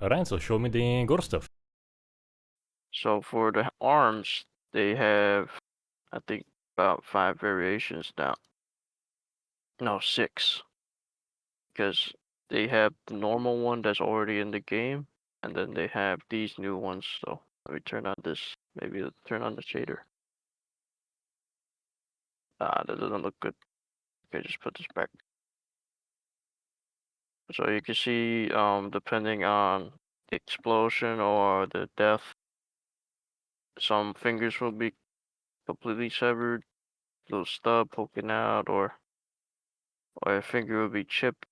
Alright, so show me the Gore stuff. So for the arms, they have, I think, about 5 variations now. No, 6. Because they have the normal one that's already in the game, and then they have these new ones. So let me turn on this. Maybe it'll turn on the shader. Ah, that doesn't look good. Okay, just put this back. So you can see, depending on the explosion or the death, some fingers will be completely severed, little stub poking out, or a finger will be chipped.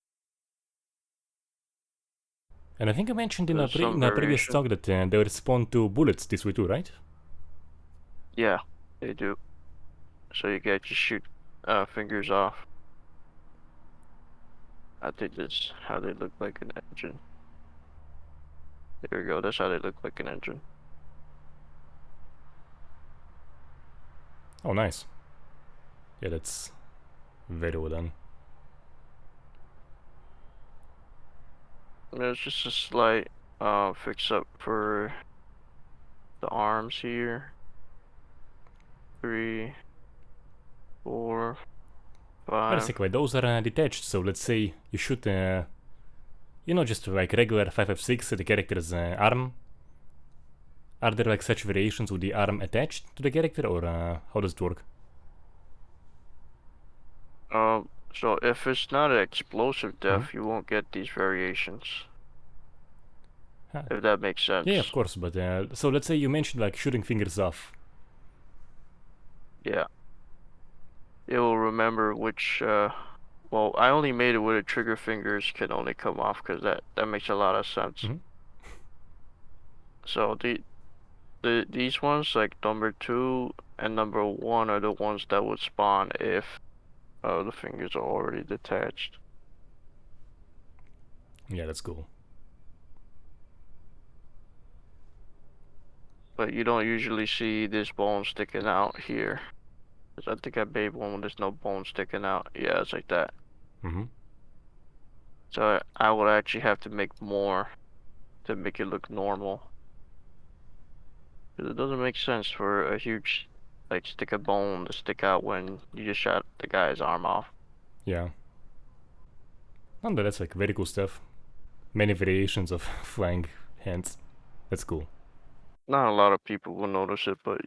And I think I mentioned in There's some a previous variation. talk that they respond to bullets this way too, right? Yeah, they do. So you get to shoot fingers off. I think that's how they look like an engine. There we go. That's how they look like an engine. Oh, nice. Yeah, that's very well done. There's just a slight fix up for the arms here. 3, 4, Wait a 5. sec, wait, those are detached, so let's say you shoot, just like regular 556 the character's arm. Are there like such variations with the arm attached to the character, or how does it work? So if it's not an explosive Mhm. death, you won't get these variations. Huh. If that makes sense. Yeah, of course, but so let's say you mentioned like shooting fingers off. Yeah. It will remember which, well, I only made it where the trigger fingers can only come off because that makes a lot of sense. Mhm. So these ones, like number 2 and number 1, are the ones that would spawn if the fingers are already detached. Yeah, that's cool. But you don't usually see this bone sticking out here. 'Cause I think I made one when there's no bone sticking out. Yeah, it's like that. Mm-hmm. So I would actually have to make more to make it look normal. 'Cause it doesn't make sense for a huge, like, stick of bone to stick out when you just shot the guy's arm off. Yeah. And that's like very cool stuff. Many variations of flying hands. That's cool. Not a lot of people will notice it, but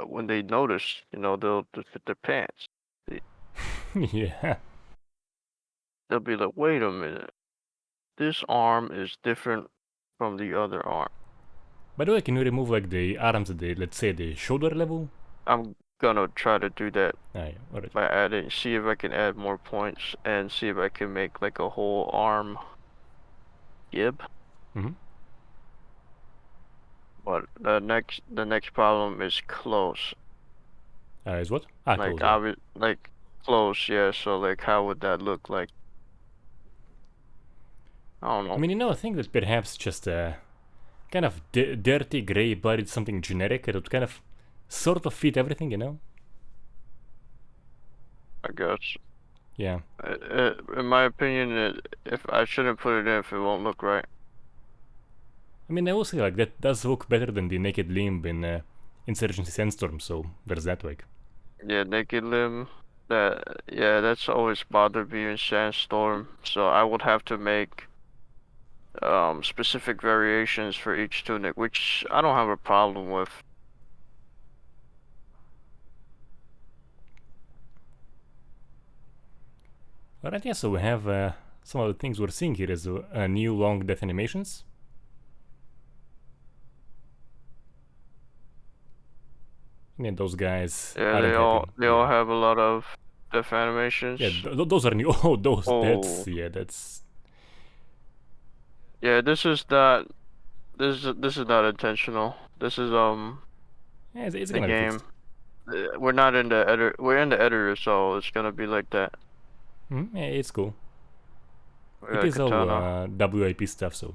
when they notice, they'll just fit their pants. Yeah. They'll be like, wait a minute, this arm is different from the other arm. By the way, can you remove like the arms at the, let's say, the shoulder level? I'm gonna try to do that Ah, yeah, alright. by adding, see if I can add more points and see if I can make like a whole arm gib. Mm-hmm. But the next problem is close. Is what? Ah, Like close, yeah. like close, yeah. So like, how would that look like? I don't I know. mean, I think that perhaps just kind of dirty gray buried something generic. It would kind of sort of fit everything. I guess. Yeah. In my opinion, if I shouldn't put it in if it won't look right. I mean, I will say like that does look better than the naked limb in Insurgency Sandstorm, so there's that like. Yeah, naked limb. Yeah, that's always bothered me in Sandstorm. So I would have to make specific variations for each tunic, which I don't have a problem with. Alright, yeah, so we have some of the things we're seeing here is new long death animations. Yeah, those guys Yeah, aren't happy. they all Yeah. have a lot of death animations. Yeah, those are new. Oh, those. Oh, That's. yeah, this is not intentional. This is Yeah, it's the gonna be game. fixed. We're not in the editor. We're in the editor, so it's gonna be like that. Yeah, it's cool. We It got is all katana. WIP stuff, so.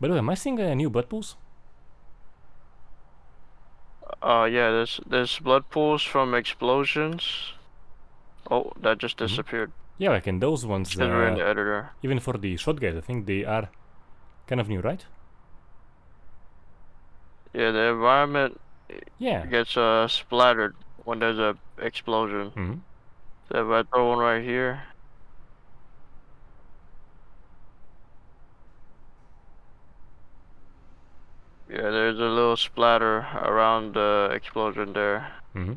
By the way, am I seeing new butt pulls? Yeah, there's blood pools from explosions. Oh, that just Mm-hmm. disappeared. Yeah, like in those ones, Because we're in the editor. even for the shot guys, I think they are kind of new, right? Yeah, the environment Yeah. gets splattered when there's a explosion. Mm-hmm. So if I throw one right here, yeah, there's a little splatter around the explosion there. Mm-hmm.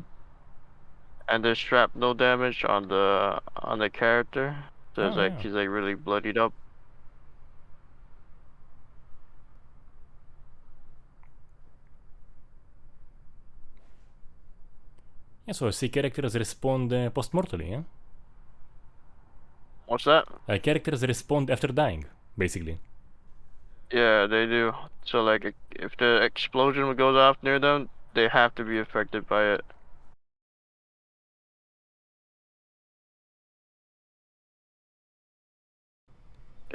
And there's shrapnel damage on the character. So it's Oh like yeah. he's like really bloodied up. Yeah, so I see characters respond post-mortally, yeah? What's that? Characters respond after dying, basically. Yeah, they do. So like if the explosion goes off near them, they have to be affected by it.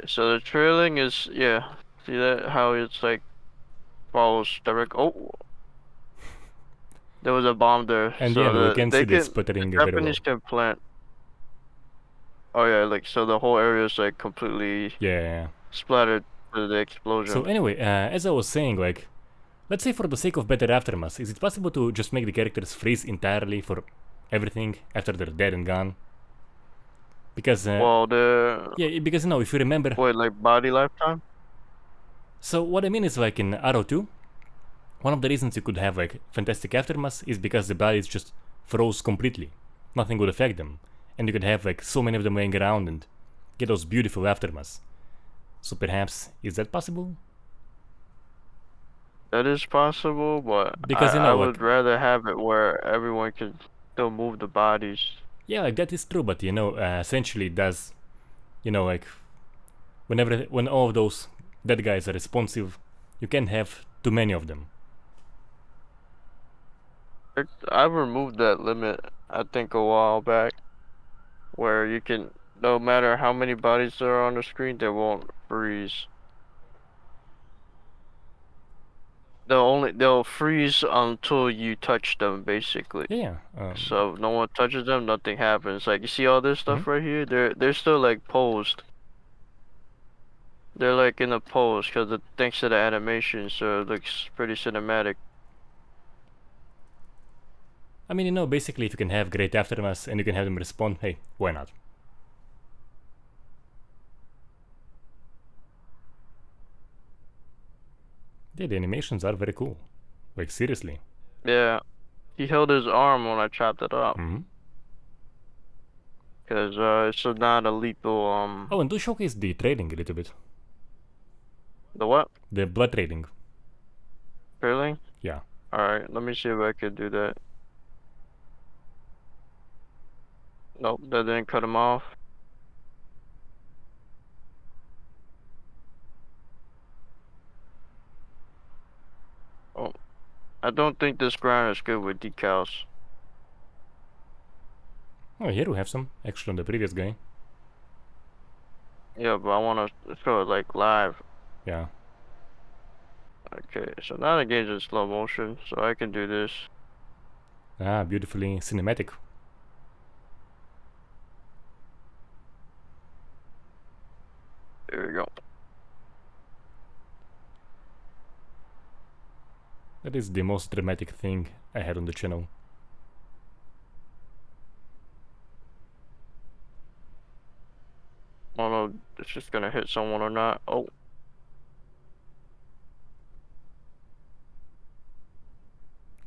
So the trailing is, yeah. See that how it's like follows direct. Oh, there was a bomb there. And yeah, So we can see the sputtering the very well. Japanese can plant. Oh yeah, like so the whole area is like completely Yeah. splattered to the explosion. So anyway, as I was saying, like, let's say for the sake of better aftermath, is it possible to just make the characters freeze entirely for everything after they're dead and gone? Because Well, yeah, because if you remember. Wait, like body lifetime? So what I mean is like in Arrow 2, one of the reasons you could have like fantastic aftermath is because the bodies just froze completely. Nothing would affect them. And you could have like so many of them laying around and get those beautiful aftermaths. So perhaps, is that possible? That is possible, but Because I like, would rather have it where everyone can still move the bodies. yeah, like that is true, but essentially it does, like when all of those dead guys are responsive, you can't have too many of them. I removed that limit, I think, a while back, where you can, no matter how many bodies there are on the screen, they won't freeze. They'll freeze until you touch them, basically. Yeah. So if no one touches them, nothing happens. Like you see all this stuff right here, they're still like posed. They're like in a pose because thanks to the animation, so it looks pretty cinematic. I mean, basically, if you can have great aftermath and you can have them respond, hey, why not? Yeah, the animations are very cool. Like, seriously. Yeah, he held his arm when I chopped it up. Mm-hmm. Cause it's not a lethal Oh, and do showcase the trading a little bit. The what? The blood trading. Trailing? Yeah. Alright, let me see if I could do that. Nope, that didn't cut him off. Oh, I don't think this ground is good with decals. Oh, here we have some, actually, on the previous guy. Yeah, but I want to show it like live. Yeah. Okay, so now the game's in slow motion, so I can do this. Ah, beautifully cinematic. There we go. That is the most dramatic thing I had on the channel. I don't know if it's just gonna hit someone or not. Oh.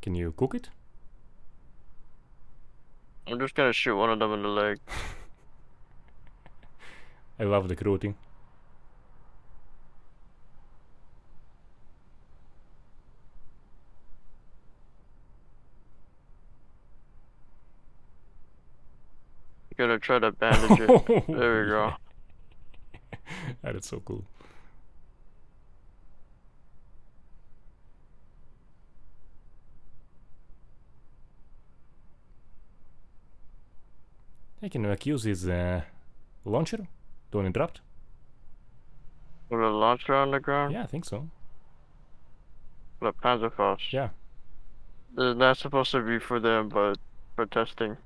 Can you cook it? I'm just gonna shoot one of them in the leg. I love the cruelty. Gonna try to bandage it. There we go. That is so cool. I can use his launcher. Don't interrupt. With a launcher on the ground? Yeah, I think so. With a Panzerfaust? Yeah. This is not supposed to be for them, but for testing.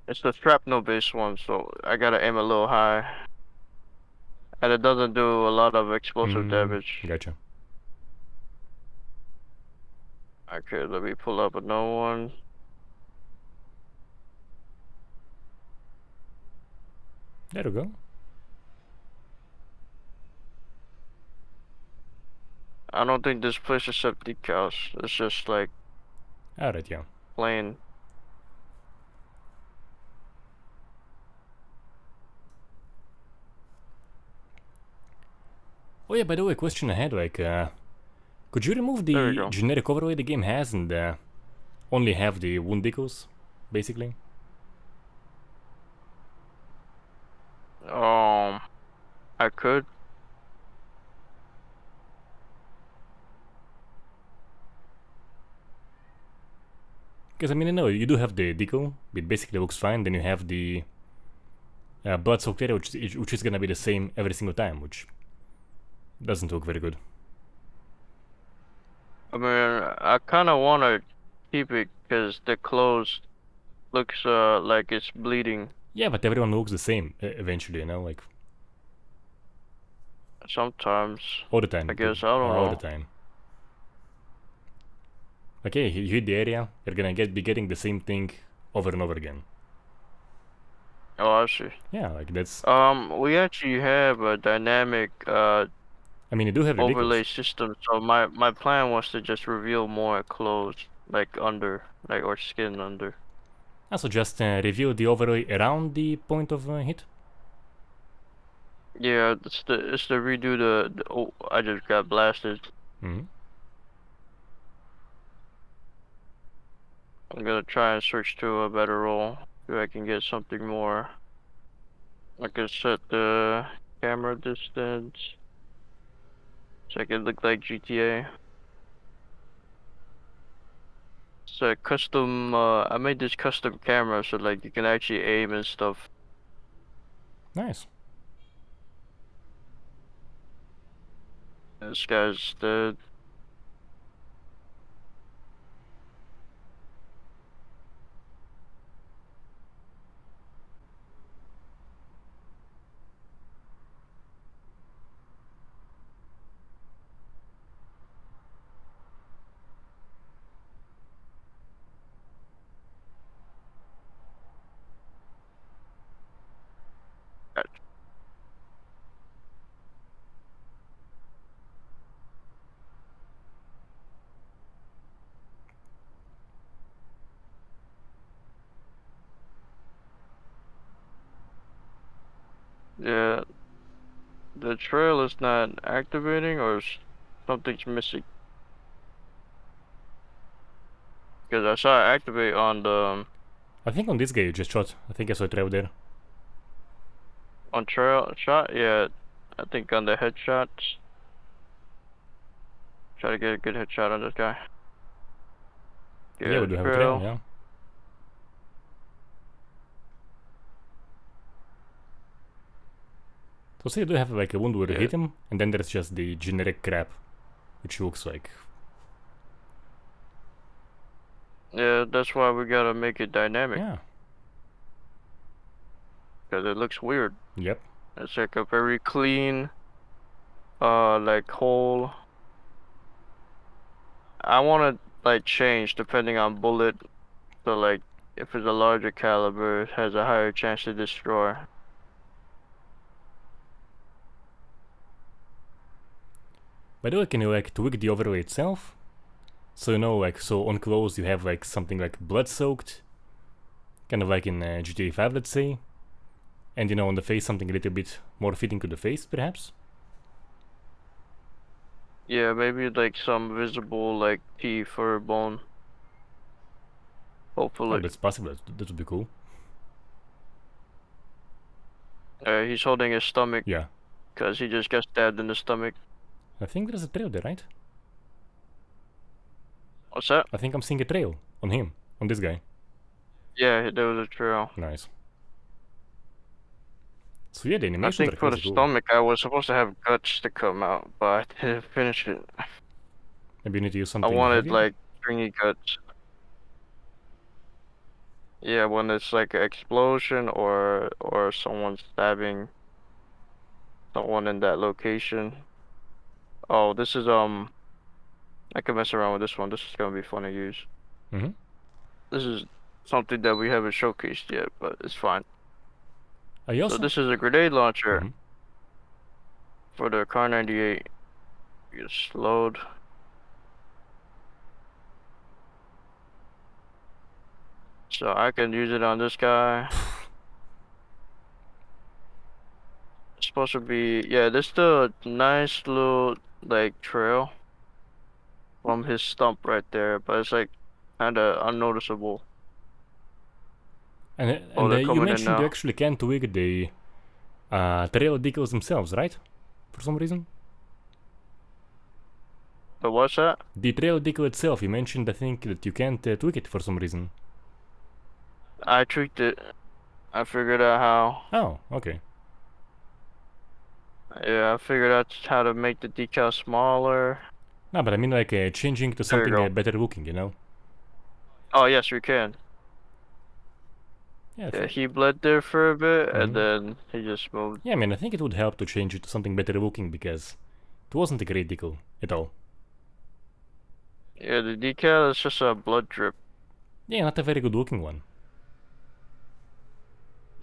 It's the shrapnel based one, so I gotta aim a little high. And it doesn't do a lot of explosive damage. Gotcha. Okay, let me pull up another one. There we go. I don't think this place accepts decals. It's just like Alright, yeah. plain. Oh yeah, by the way, question I had, like, could you remove There we the go. generic overlay the game has and only have the wound decals, basically? I could. Because I mean, I know you do have the decal, it basically looks fine. Then you have the blood soaked area, which is gonna be the same every single time, which doesn't look very good. I mean, I kind of want to keep it because the clothes looks like it's bleeding Yeah, but everyone looks the same eventually, you know, like sometimes. all the time. I guess I don't All the know. time. Okay, you hit the area, you're gonna be getting the same thing over and over again. Oh, I see. Yeah, like that's. We actually have a dynamic I mean, you do have the overlay decals. system, so my plan was to just reveal more clothes, like under, like or skin under. Also, just reveal the overlay around the point of hit. Yeah, it's to redo the oh, I just got blasted. Mm-hmm. I'm gonna try and switch to a better role, so I can get something more. I can set the camera distance so I can look like GTA. It's a custom, I made this custom camera so like you can actually aim and stuff. Nice. This guy's dead. Yeah, the trail is not activating or something's missing. Because I saw it activate on the I think on this guy you just shot. I think I saw a trail there. on trail shot. Yeah, I think on the headshots. Try to get a good headshot on this guy. Yeah, we Good do have a trail. trail. Yeah. So see, you do have like a wound where you Yeah, hit him, and then there's just the generic crap, which looks like. yeah. That's why we gotta make it dynamic. Yeah. Because it looks weird. Yep. It's like a very clean, like hole. I want to like change depending on bullet. So like, if it's a larger caliber, it has a higher chance to destroy. By the way, can you like tweak the overlay itself? So you know, like, so on close you have like something like blood soaked, kind of like in GTA 5, let's say, and you know on the face something a little bit more fitting to the face, perhaps. Yeah, maybe like some visible like teeth or bone. Oh, Hopefully. that's possible. That would be cool. He's holding his stomach Yeah. because he just got stabbed in the stomach. I think there's a trail there, right? What's that? I think I'm seeing a trail on him, on this guy. Yeah, there was a trail. Nice. So yeah, the I animations are think for the crazy cool. stomach, I was supposed to have guts to come out, but I didn't finish it. Maybe you need to use I something wanted heavier. like stringy guts. Yeah, when it's like an explosion or someone stabbing someone in that location. Oh, this is I can mess around with this one. This is gonna be fun to use. Mm-hmm. This is something that we haven't showcased yet, but it's fine. You So also. this is a grenade launcher Mm-hmm. for the Car 98. Just load. So I can use it on this guy. It's supposed to be, yeah, this is the nice little like trail from his stump right there, but it's like kind of unnoticeable. And Oh, they're you coming in mentioned you now. actually can tweak the trail decals themselves, right? For some reason. But what's that? The trail decal itself, you mentioned I think that you can't tweak it for some reason. I tweaked it. I figured out how. Oh, okay. Yeah, I figured out how to make the decal smaller. No, but I mean like changing to There you something go. better looking, you know? Oh, yes, we can. Yeah, Yeah, he bled there for a bit, and mm-hmm. then he just moved. Yeah, I mean I think it would help to change it to something better looking because it wasn't a great decal at all. Yeah, the decal is just a blood drip. Yeah, not a very good looking one.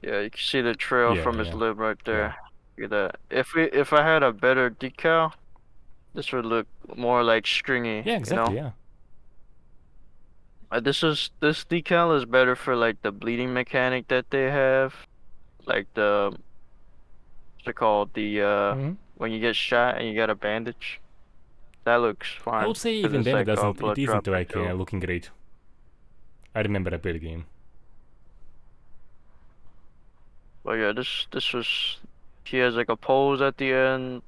Yeah, you can see the trail Yeah, from his yeah, lip right yeah. there. Look at that. If I had a better decal, this would look more like stringy, Yeah, you exactly, know? yeah. This decal is better for like the bleeding mechanic that they have, like the what's it called? The Mm-hmm. when you get shot and you got a bandage. That looks I would fine say because even it's then like a it blood isn't dropper like too. looking great. I remember I played the game. But yeah, this was he has like a pose at the end,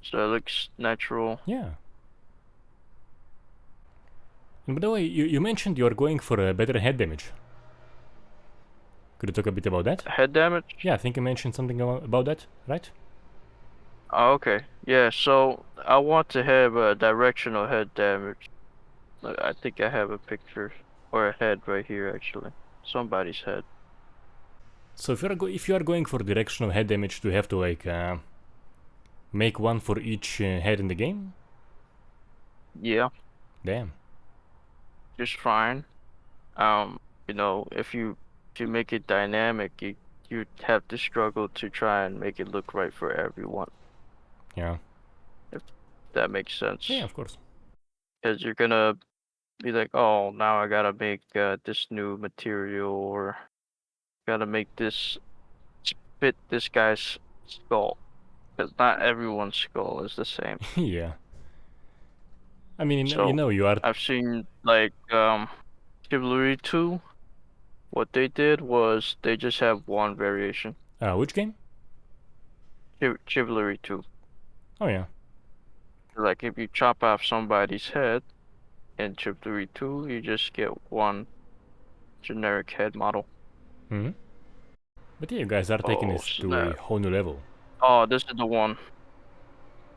so it looks natural. Yeah. And by the way, you mentioned you're going for a better head damage. Could you talk a bit about that? Head damage? Yeah, I think you mentioned something about that, right? Oh, okay. Yeah, so I want to have a directional head damage. I think I have a picture or a head right here actually. Somebody's head. So if you are going for directional head damage, do you have to like make one for each head in the game? Yeah, Damn. just fine. Um, if you make it dynamic, you have to struggle to try and make it look right for everyone, Yeah. if that makes Yeah, sense. of course. Because you're gonna be like, oh, now I gotta make this new material or gotta make this fit this guy's skull. Because not everyone's skull is the same. Yeah. I mean, So you are. I've seen like Chivalry 2. What they did was they just have one variation. Which game? Chivalry 2. Oh yeah. Like if you chop off somebody's head in Chivalry 2, you just get one generic head model. Hmm. But yeah, you guys are taking Oh this to a snap. whole new level. Oh, this is the one.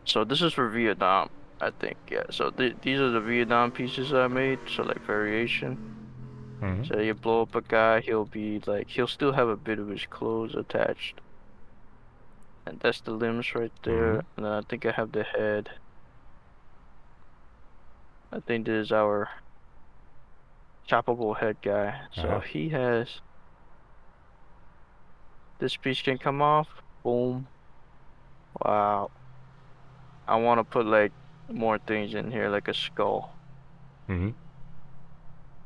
So this is for Vietnam, I think. Yeah. So these are the Vietnam pieces I made. So like variation. Hmm. So you blow up a guy, he'll still have a bit of his clothes attached. And that's the limbs right Hmm. there. And then I think I have the head. I think this is our choppable head guy. So Uh-huh. he has this piece can come off. Boom. Wow. I want to put like more things in here, like a skull, Hmm.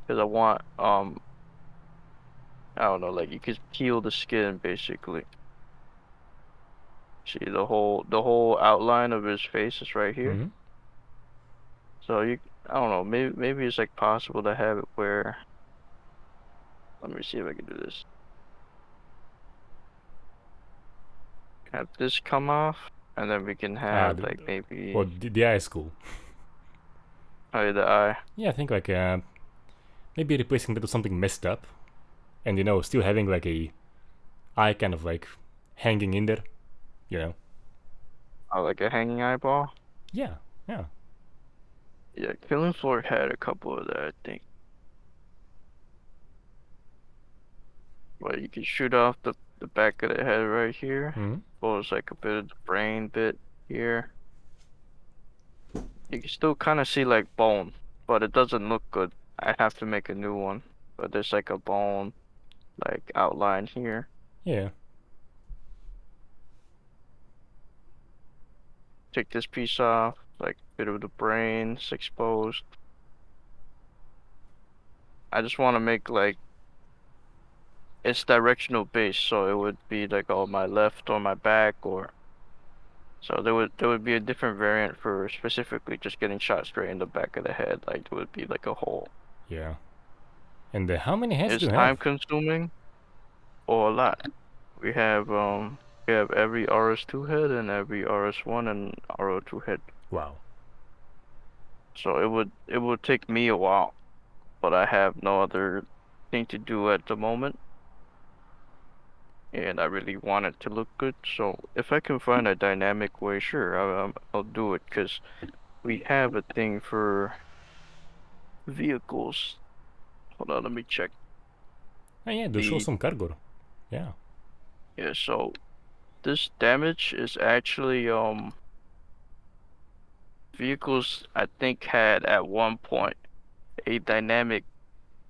because I want I don't know, like you could peel the skin basically. See the whole outline of his face is right here. Hmm. So I don't know, maybe it's like possible to have it where. Let me see if I can do this. Have this come off, and then we can Ah, have like well, maybe the eye is cool. the eye. Yeah, I think like maybe replacing that with something messed up, and still having like a eye kind of like hanging in there. You know. Like a hanging eyeball. Yeah. Yeah. Yeah, Killing Floor had a couple of that, I think. But you can shoot off the back of the head right here. Mm-hmm. Goes like a bit of the brain bit here. You can still kind of see like bone, but it doesn't look good. I have to make a new one. But there's like a bone like outline here. Yeah. Take this piece off, like a bit of the brain's exposed. I just want to make like it's directional based, so it would be like on my left or my back, or so there would be a different variant for specifically just getting shot straight in the back of the head. Like it would be like a hole. Yeah. And how many heads do It's you time have? consuming or a lot. We have every RS2 head and every RS1 and RO2 head. Wow. So it would take me a while, but I have no other thing to do at the moment. And I really want it to look good. So if I can find a dynamic way, sure, I'll do it. Because we have a thing for vehicles. Hold on, let me check. Oh, yeah, they show some cargo. Yeah. Yeah, so this damage is actually vehicles I think had at one point a dynamic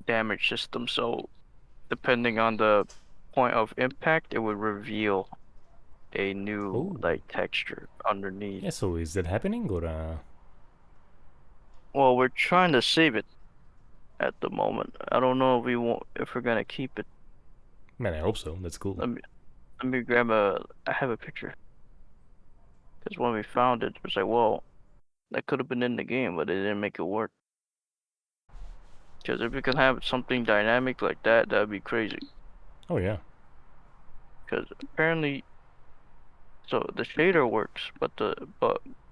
damage system. So depending on the point of impact, it would reveal a new Oh. like texture underneath. Yeah, so is that happening or Well, we're trying to save it at the moment. I don't know if we're gonna keep it. man, I hope so. That's cool. Let me grab I have a picture. Because when we found it, it was like, well, that could have been in the game, but it didn't make it work. Because if we could have something dynamic like that, that'd be crazy. Oh yeah. Because apparently, so the shader works, but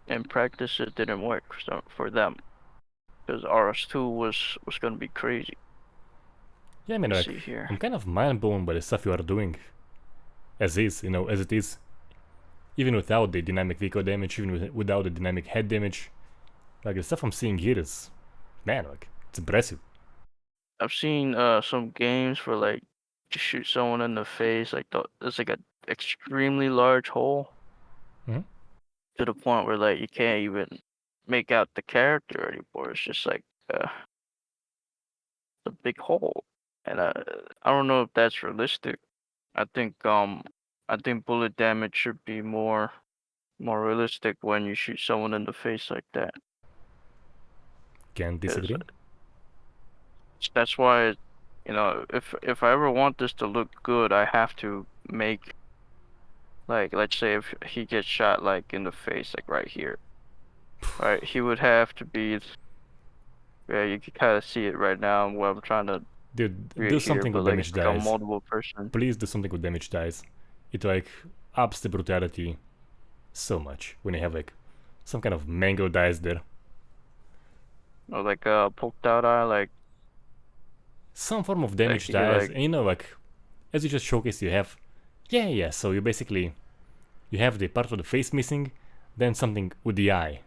in practice it didn't work for them. Because RS2 was gonna be crazy. Yeah, I mean, Let's like, see here. I'm kind of mind blown by the stuff you are doing. As is, as it is. Even without the dynamic vehicle damage, even without the dynamic head damage. Like, the stuff I'm seeing here is, man, like, it's impressive. I've seen some games where like to shoot someone in the face, like there's like a extremely large hole Mhm. to the point where like you can't even make out the character anymore. It's just like a big hole, and I don't know if that's realistic. I think um I think bullet damage should be more realistic when you shoot someone in the face like that. Can't 'Cause disagree. that's why, if I ever want this to look good, I have to make like let's say if he gets shot like in the face, like right here, right? He would have to be, yeah, you can kind of see it right now what I'm trying to Dude, do create here, something but with like damage it's like a dice. multiple person. Please do something with damage dice. It like ups the brutality so much when you have like some kind of mango dice there. Or like a poked out eye, Some form of like damage you get dice, like, and like as you just showcased, you have, yeah. So you basically you have the part of the face missing, then something with the eye,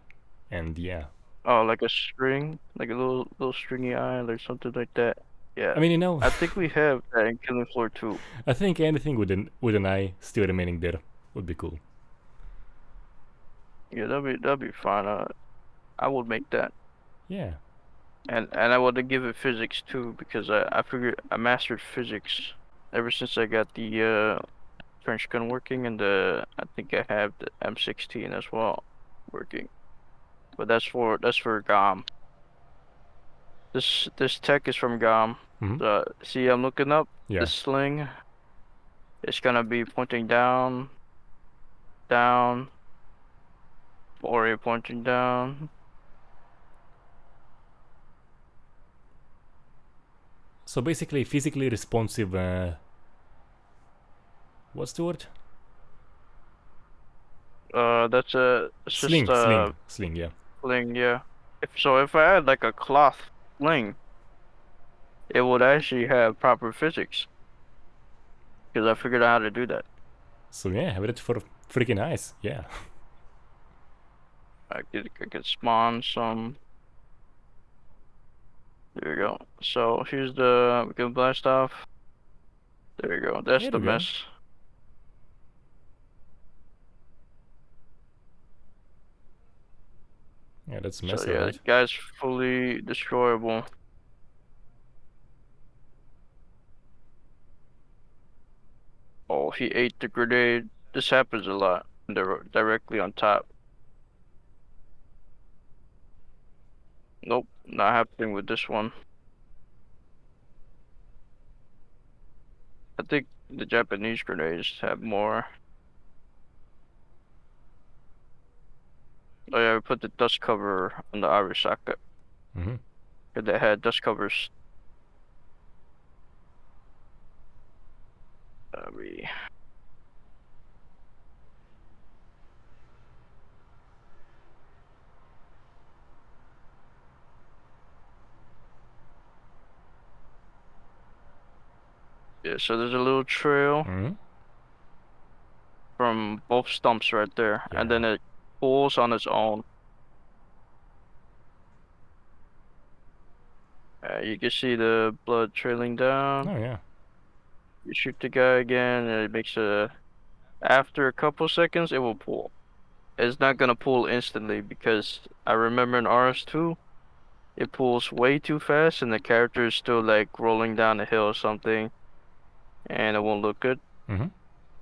and yeah. oh, like a string, like a little stringy eye or something like that. Yeah, I mean, I think we have that in Killing Floor 2. I think anything with an eye still remaining there would be cool. Yeah, that'd be fine. I would make that. Yeah. And I want to give it physics too because I figured I mastered physics ever since I got the French gun working and I think I have the M16 as well working. But that's for GOM. This tech is from GOM. Mm-hmm. See, I'm looking up the Yeah. sling. It's gonna be pointing down, down, or you're pointing down. So basically, physically responsive. What's the word? It's just Sling, sling, a sling. Yeah. sling, yeah. If I had like a cloth sling, it would actually have proper physics because I figured out how to do that. So yeah, have it for freaking eyes. Yeah. I could spawn some. There we go. So here's we can blast off There you go. That's There the we go. mess. Yeah, that's So mess, yeah, alright. the guy's fully destroyable. Oh, he ate the grenade. This happens a lot. They're directly on top. Nope, not happening with this one. I think the Japanese grenades have more. Oh yeah, we put the dust cover on the Irish socket. Mm-hmm. Cause they had dust covers. We Yeah, so there's a little trail Mm-hmm. from both stumps right there, Yeah. and then it pulls on its own. You can see the blood trailing down. Oh, yeah. You shoot the guy again, and it makes a. After a couple seconds, it will pull. It's not gonna pull instantly because I remember in RS2, it pulls way too fast, and the character is still like rolling down a hill or something, and it won't look good. Mm-hmm.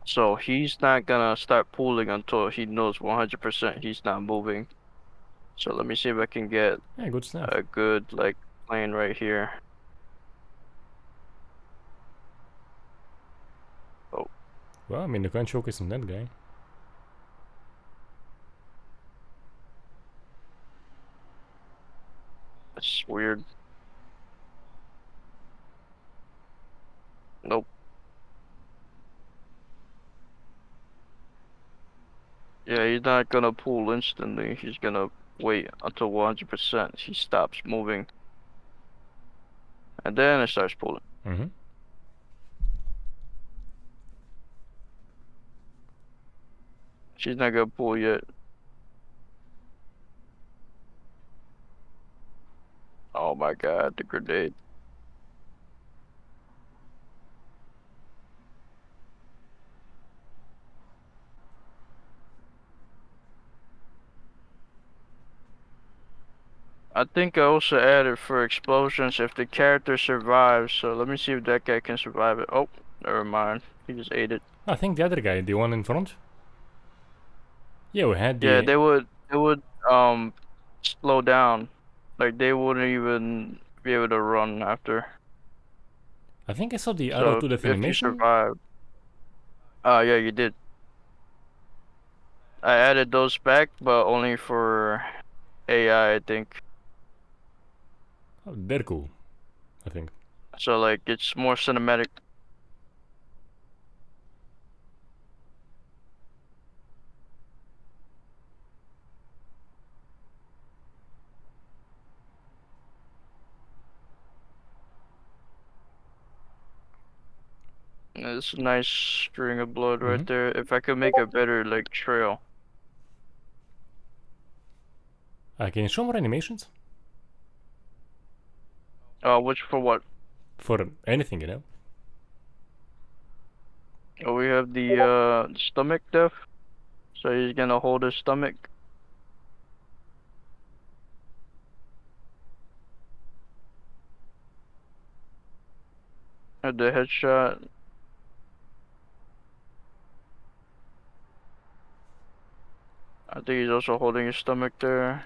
So he's not gonna start pulling until he knows 100% he's not moving. So let me see if I can get Yeah, good stuff. a good like plane right here. Oh, Well, I mean, you can't showcase on that guy. that's weird. Nope. Yeah, he's not gonna pull instantly. He's gonna wait until 100% he stops moving. And then it starts pulling. Mm-hmm. She's not gonna pull yet. Oh my god, the grenade. I think I also added for explosions if the character survives, so let me see if that guy can survive it. Oh, never mind. He just ate it. I think the other guy, the one in front. Yeah, we had Yeah, the. they would slow down. Like they wouldn't even be able to run after. I think I saw the arrow So to death if you animation. survive, yeah, you did. I added those back, but only for AI, I think. Oh, they're cool, I think. So like it's more cinematic. It's a nice string of blood right Mm-hmm. there. If I could make a better like trail. Can you show more animations? Which for what? For anything, you know? Oh, we have the stomach death. So he's gonna hold his stomach. At the headshot. I think he's also holding his stomach there.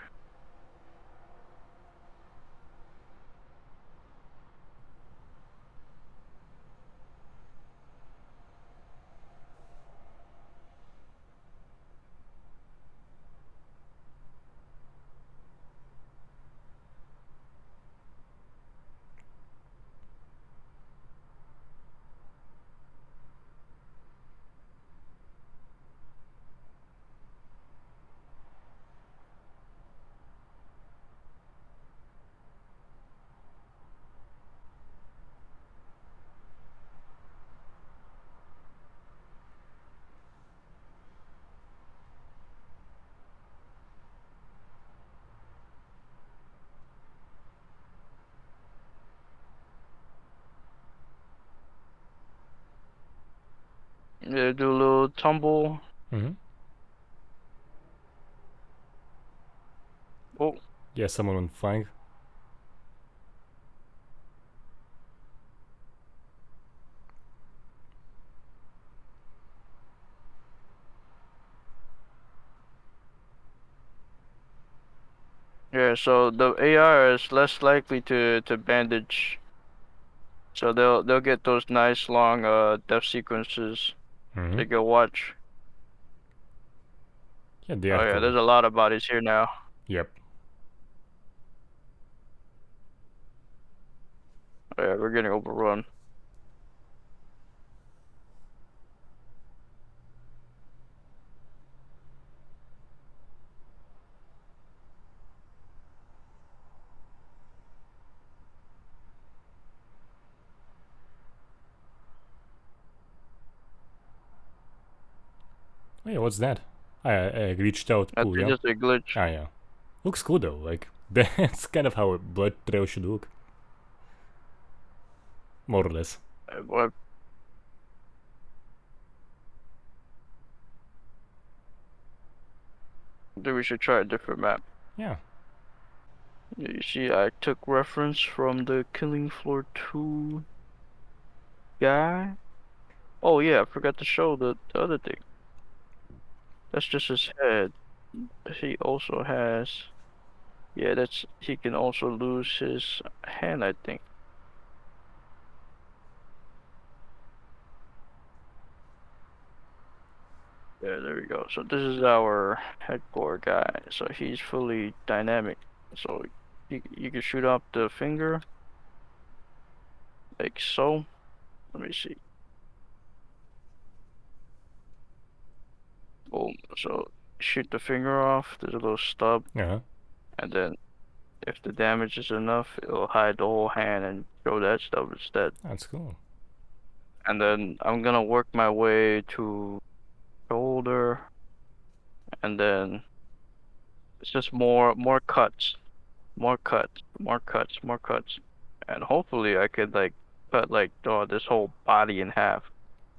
Yeah, do a little tumble. Mm-hmm. Oh, Yeah, someone went flying. yeah. So the AR is less likely to bandage. So they'll get those nice long death sequences. Mm-hmm. They go watch. Yeah, they Oh are yeah, cool. there's a lot of bodies here now. Yep. Oh, yeah, we're getting overrun. Oh, yeah, what's that? I reached out. That's Cool, yeah. just a glitch. Ah, yeah. Looks cool though. Like that's kind of how a blood trail should look, more or less. What? Maybe we should try a different map. Yeah. You see, I took reference from the Killing Floor 2 guy. Oh yeah, I forgot to show the other thing. That's just his head. He also has, yeah, he can also lose his hand, I think. Yeah, there we go. So this is our head Gore guy. So he's fully dynamic. So you can shoot up the finger like so. Let me see. Boom. So shoot the finger off. There's a little stub, Uh-huh. and then if the damage is enough, it'll hide the whole hand and show that stub instead. That's cool. And then I'm gonna work my way to shoulder, and then it's just more cuts, more cuts, more cuts, more cuts, and hopefully I could like cut like this whole body in half,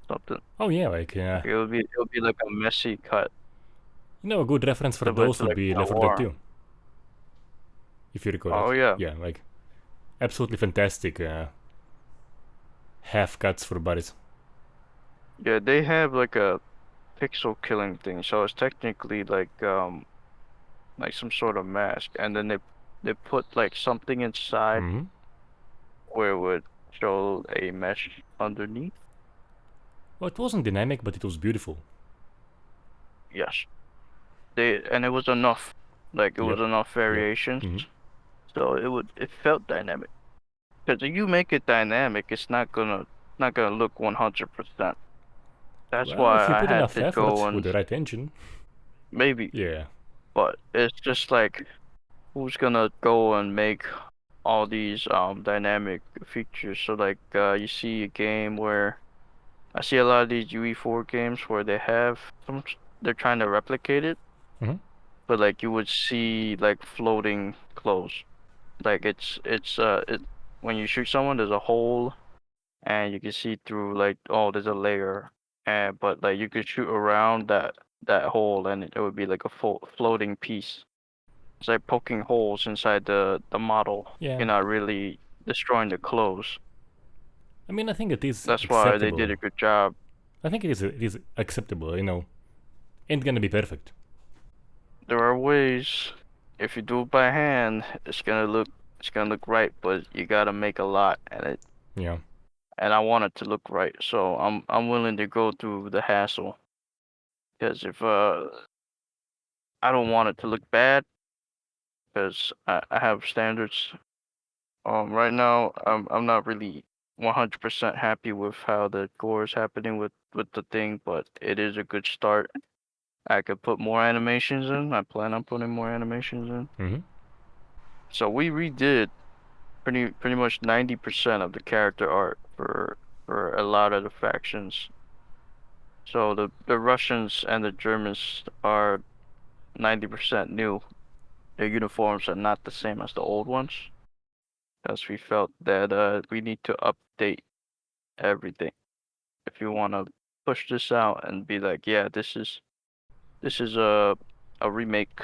something. Oh yeah, like Like it'll be like a messy cut, a good reference for similar those to would like be Black Left 4 Dead War. 2, if you recall Oh it. yeah, Yeah, like absolutely fantastic half cuts for bodies. yeah. They have like a pixel killing thing, so it's technically like some sort of mask, and then they put like something inside Mm-hmm. where it would show a mesh underneath. Well, it wasn't dynamic, but it was beautiful. Yes. And it was enough. Like it was Yep. enough Yep. variations. Mm-hmm. So it felt dynamic. Because if you make it dynamic, it's not gonna look 100%. That's Well, if why you I put had enough to go effort with and the right engine, maybe, yeah. but it's just like who's gonna go and make all these dynamic features. So like you see a game where I see a lot of these UE4 games where they have they're trying to replicate it, Mm-hmm. but like you would see like floating clothes. Like it when you shoot someone there's a hole and you can see through like oh there's a layer and but like you could shoot around that hole and it would be like a floating piece. It's like poking holes inside the model. Yeah. You're not really destroying the clothes. I mean, I think it is That's why they did acceptable. a good job. I think it is acceptable. Ain't gonna be perfect. There are ways. If you do it by hand, it's gonna look right, but you gotta make a lot Yeah. and I want it to look right. So I'm willing to go through the hassle because if I don't want it to look bad because I have standards. Right now I'm not really 100% happy with how the gore is happening with the thing, but it is a good start. I could put more animations in. I plan on putting more animations in. Mm-hmm. So we redid pretty much 90% of the character art for a lot of the factions. So the Russians and the Germans are 90% new. Their uniforms are not the same as the old ones, because we felt that we need to update everything if you want to push this out and be like, yeah, this is a remake,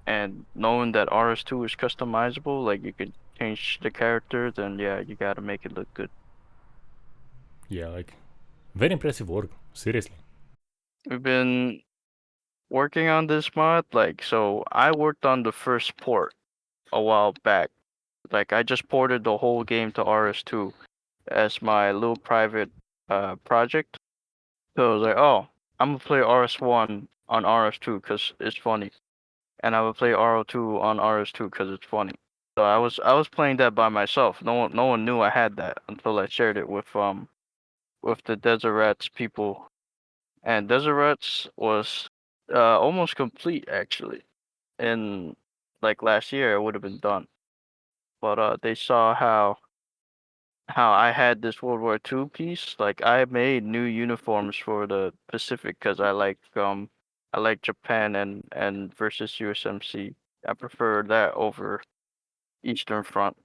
and knowing that RS2 is customizable, like you can change the character, then yeah, you gotta make it look good. Yeah, like very impressive work. Seriously. We've been working on this mod, like, so I worked on the first port a while back. Like, I just ported the whole game to RS2 as my little private project. So I was like, oh, I'm gonna play RS1 on RS2 because it's funny, and I would play RO2 on RS2 because it's funny. So I was playing that by myself. No one knew I had that until I shared it with the Desert Rats people, and Desert Rats was almost complete actually. In like last year, it would have been done, but they saw how I had this World War II piece. Like I made new uniforms for the Pacific because I like Japan and versus USMC. I prefer that over Eastern Front.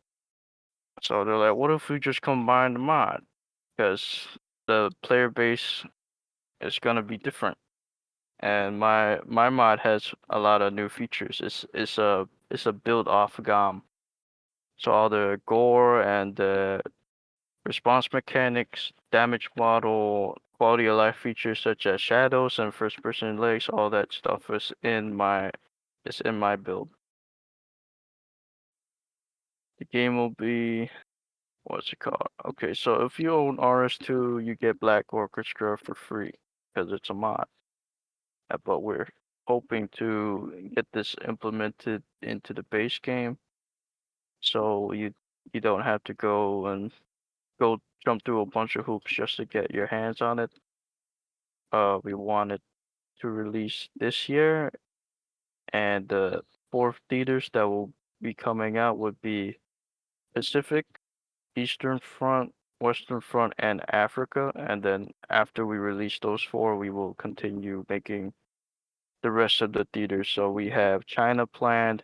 So they're like, what if we just combine the mod? Because the player base is gonna be different, and my mod has a lot of new features. It's a build off GOM. So all the Gore and the response mechanics, damage model, quality of life features such as shadows and first person legs, all that stuff is in my build. The game will be, what's it called? Okay, so if you own RS2, you get Black Orchestra for free because it's a mod. But we're hoping to get this implemented into the base game, so you don't have to go jump through a bunch of hoops just to get your hands on it. We wanted to release this year, and the 4 theaters that will be coming out would be Pacific, Eastern Front, Western Front, and Africa. And then after we release those 4, we will continue making the rest of the theaters. So we have China planned,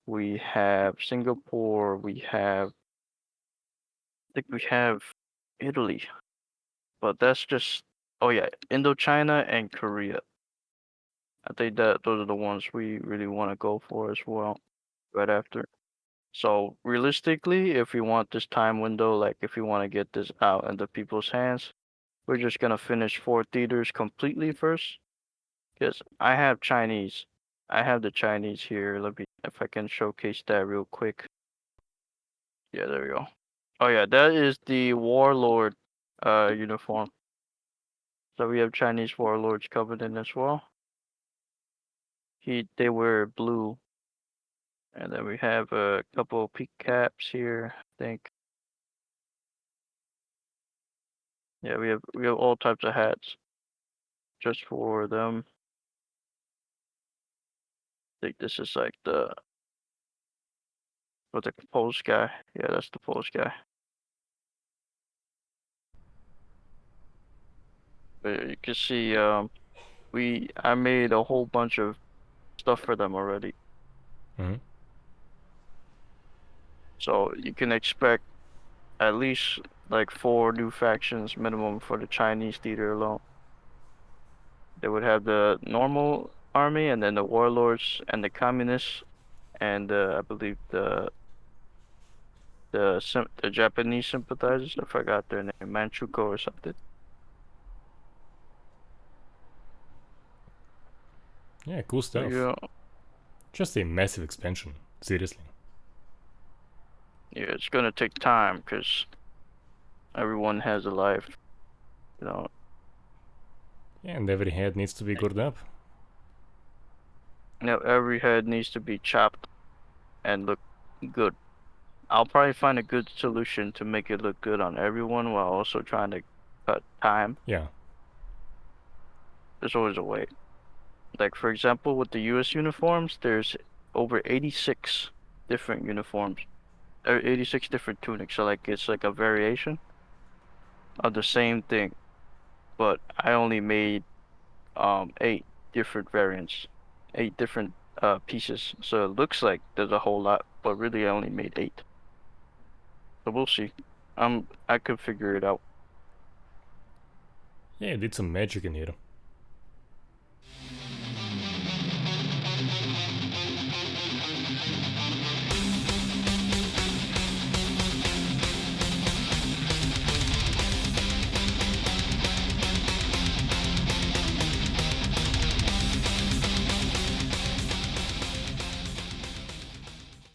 we have Singapore, I think we have Italy, but that's just, oh yeah, Indochina and Korea. I think that those are the ones we really want to go for as well, right after. So realistically, if we want this time window, like if we want to get this out into people's hands, we're just gonna finish 4 theaters completely first. Because I have Chinese. I have the Chinese here. Let me, if I can showcase that real quick. Yeah, there we go. Oh yeah, that is the Warlord uniform. So we have Chinese Warlords covered in as well. They wear blue. And then we have a couple of peak caps here, I think. Yeah, we have all types of hats just for them. I think this is like the Polish guy. Yeah, that's the Polish guy. But you can see I made a whole bunch of stuff for them already. Hmm. So you can expect at least like 4 new factions minimum for the Chinese theater alone. They would have the normal army and then the warlords and the communists and I believe the Japanese sympathizers. I forgot their name, Manchukuo or something. Yeah, cool So stuff. Just a massive expansion. Seriously. yeah, it's gonna take time because everyone has a life, you know. Yeah, and every head needs to be gored up. Every head needs to be chopped and look good. I'll probably find a good solution to make it look good on everyone while also trying to cut time. Yeah. There's always a way. Like for example, with the US uniforms, there's over 86 different uniforms, or 86 different tunics. So like it's like a variation of the same thing, but I only made 8 different variants, 8 different pieces. So it looks like there's a whole lot, but really I only made 8. So we'll see. I could figure it out. Yeah, you did some magic in here.